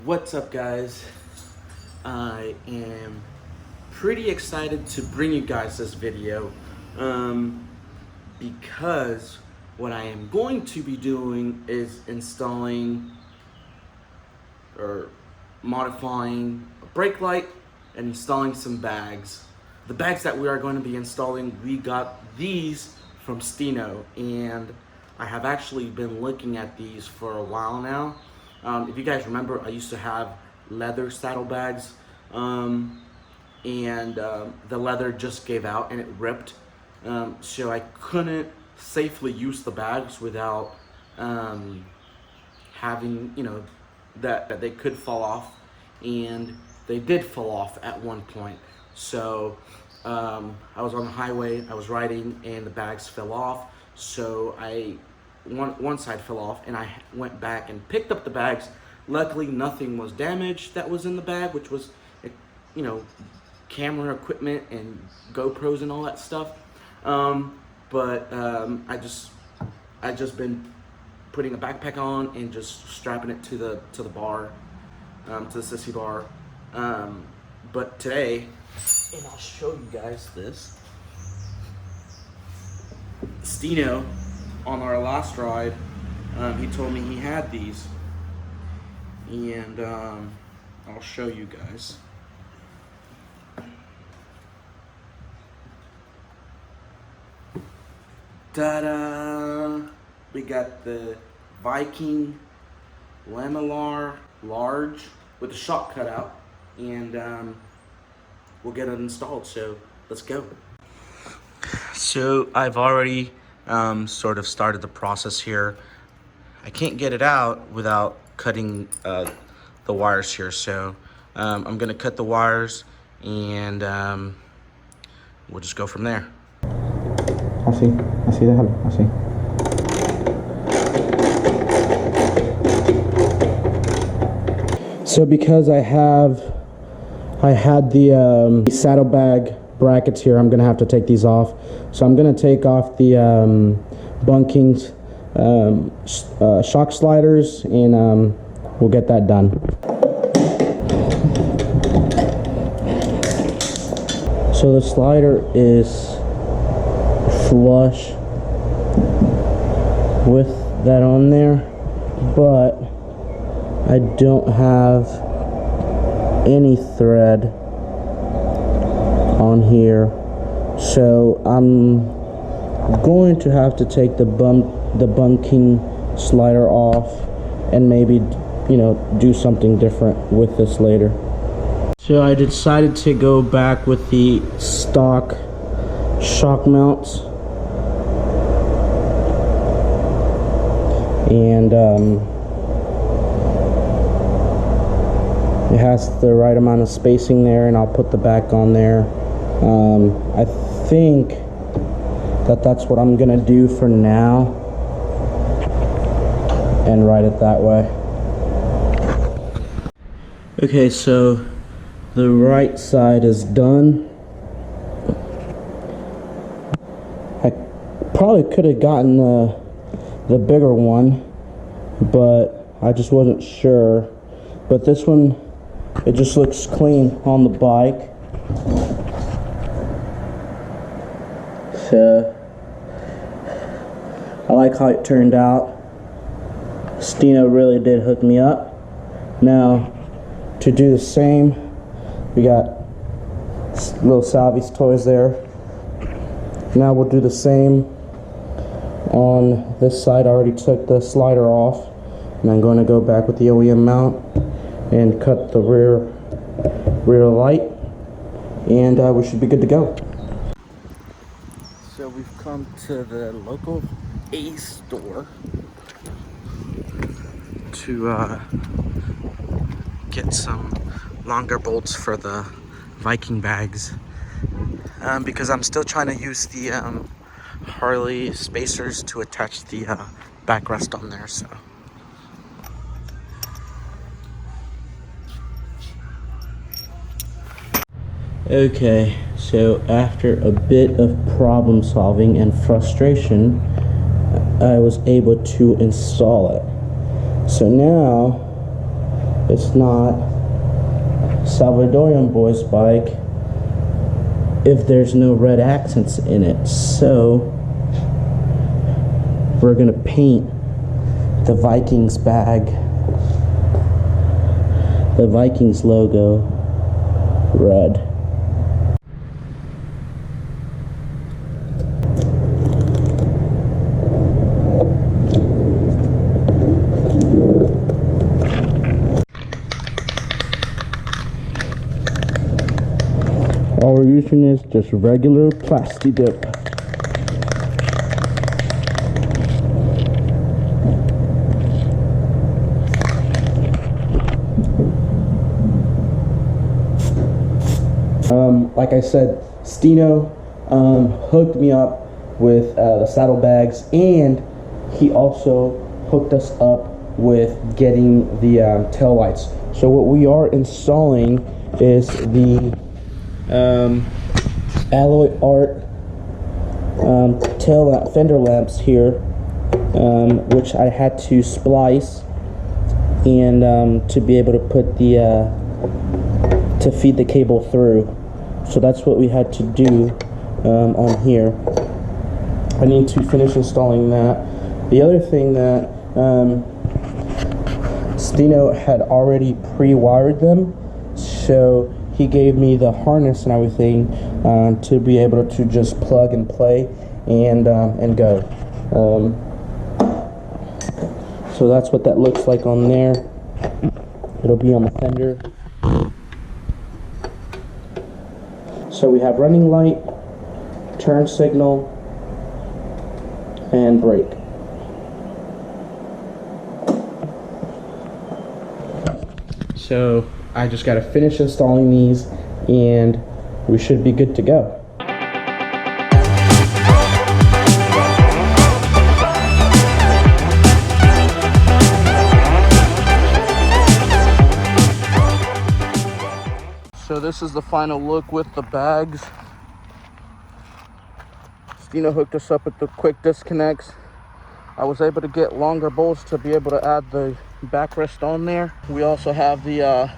What's up, guys? I am pretty excited to bring you guys this video because what I am going to be doing is installing or modifying a brake light and installing some bags. The bags that we are going to be installing, we got these from Stino, and I have actually been looking at these for a while now. If you guys remember, I used to have leather saddlebags, and the leather just gave out and it ripped, so I couldn't safely use the bags without having, that they could fall off, and they did fall off at one point. So I was on the highway, I was riding, and the bags fell off. So one side fell off, and I went back and picked up the bags. Luckily, nothing was damaged that was in the bag, which was, camera equipment and GoPros and all that stuff. But I just been putting a backpack on and just strapping it to the bar, to the sissy bar. But today, and I'll show you guys this. Stino, on our last ride, he told me he had these, and I'll show you guys. Ta-da! We got the Viking Lamellar large with the shock cutout, and we'll get it installed, so let's go. So I've already sort of started the process here. I can't get it out without cutting the wires here, so I'm gonna cut the wires, and we'll just go from there. Así, déjalo, así. So because I had the saddlebag brackets here, I'm gonna have to take these off. So I'm gonna take off the bunkings, shock sliders, and we'll get that done. So the slider is flush with that on there, but I don't have any thread on here, so I'm going to have to take the bunking slider off and maybe do something different with this later. So I decided to go back with the stock shock mounts, and it has the right amount of spacing there, and I'll put the back on there. I think that's what I'm gonna do for now and ride it that way. Okay, so the right side is done. I probably could have gotten the bigger one, but I just wasn't sure. But this one, it just looks clean on the bike. So I like how it turned out. Stino really did hook me up. Now to do the same, we got little Salvy's toys there. Now we'll do the same on this side. I already took the slider off, and I'm going to go back with the OEM mount and cut the rear light, and we should be good to go. So we've come to the local Ace store to get some longer bolts for the Viking bags, because I'm still trying to use the Harley spacers to attach the backrest on there. So okay, so after a bit of problem solving and frustration, I was able to install it. So now it's not Salvadorian boy's bike if there's no red accents in it. So we're gonna paint the Vikings bag, the Vikings logo, red. All we're using is just regular plastic dip. Like I said, Stino hooked me up with the saddlebags, and he also hooked us up with getting the tail lights. So what we are installing is the alloy art tail lamp, fender lamps here, which I had to splice and to be able to put the to feed the cable through. So that's what we had to do on here. I need to finish installing that. The other thing that Stino had already pre-wired them, so he gave me the harness and everything to be able to just plug and play and go. So that's what that looks like on there. It'll be on the fender. So we have running light, turn signal, and brake. So I just got to finish installing these and we should be good to go. So this is the final look with the bags. Stino hooked us up with the quick disconnects. I was able to get longer bolts to be able to add the backrest on there. We also have the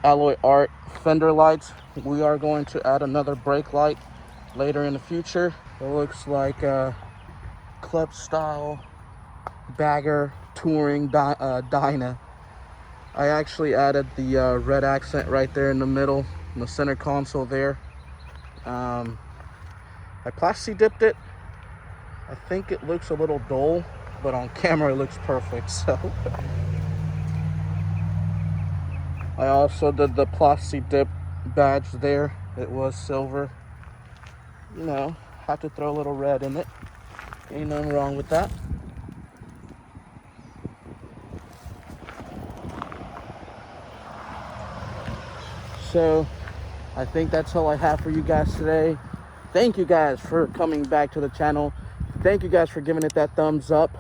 alloy art fender lights. We are going to add another brake light later in the future. It looks like a club style bagger touring Dyna. I actually added the red accent right there in the middle, in the center console there. I plasti dipped it. I think it looks a little dull, but on camera it looks perfect, so. I also did the plasti dip badge there. It was silver. You know, have to throw a little red in it. Ain't nothing wrong with that. So I think that's all I have for you guys today. Thank you guys for coming back to the channel. Thank you guys for giving it that thumbs up.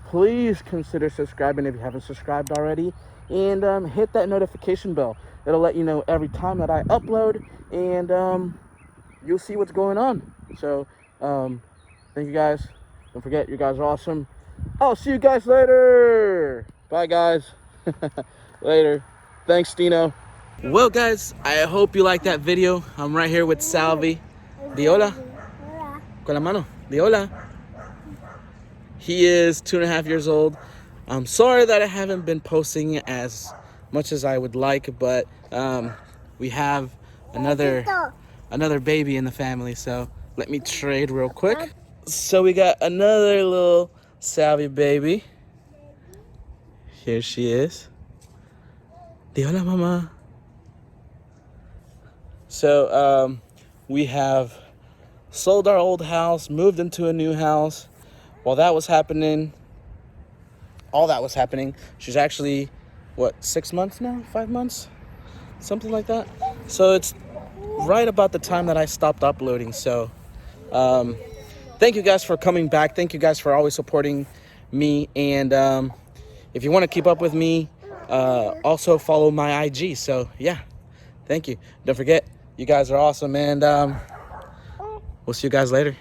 Please consider subscribing if you haven't subscribed already, and hit that notification bell. It'll let you know every time that I upload, and you'll see what's going on. So thank you guys. Don't forget, you guys are awesome. I'll see you guys later. Bye guys. Later. Thanks, Stino. Well guys, I hope you liked that video. I'm right here with Salvi. Di hola. Con la mano. Di hola. He is 2.5 years old. I'm sorry that I haven't been posting as much as I would like, but we have another baby in the family, so let me trade real quick. So we got another little Salvi baby. Here she is. Di hola, mama. So we have sold our old house, moved into a new house. While that was happening, all that was happening, she's actually, what, 6 months now? 5 months? Something like that. So it's right about the time that I stopped uploading. So thank you guys for coming back. Thank you guys for always supporting me. And if you want to keep up with me, also follow my IG. So yeah, thank you. Don't forget, you guys are awesome, and we'll see you guys later.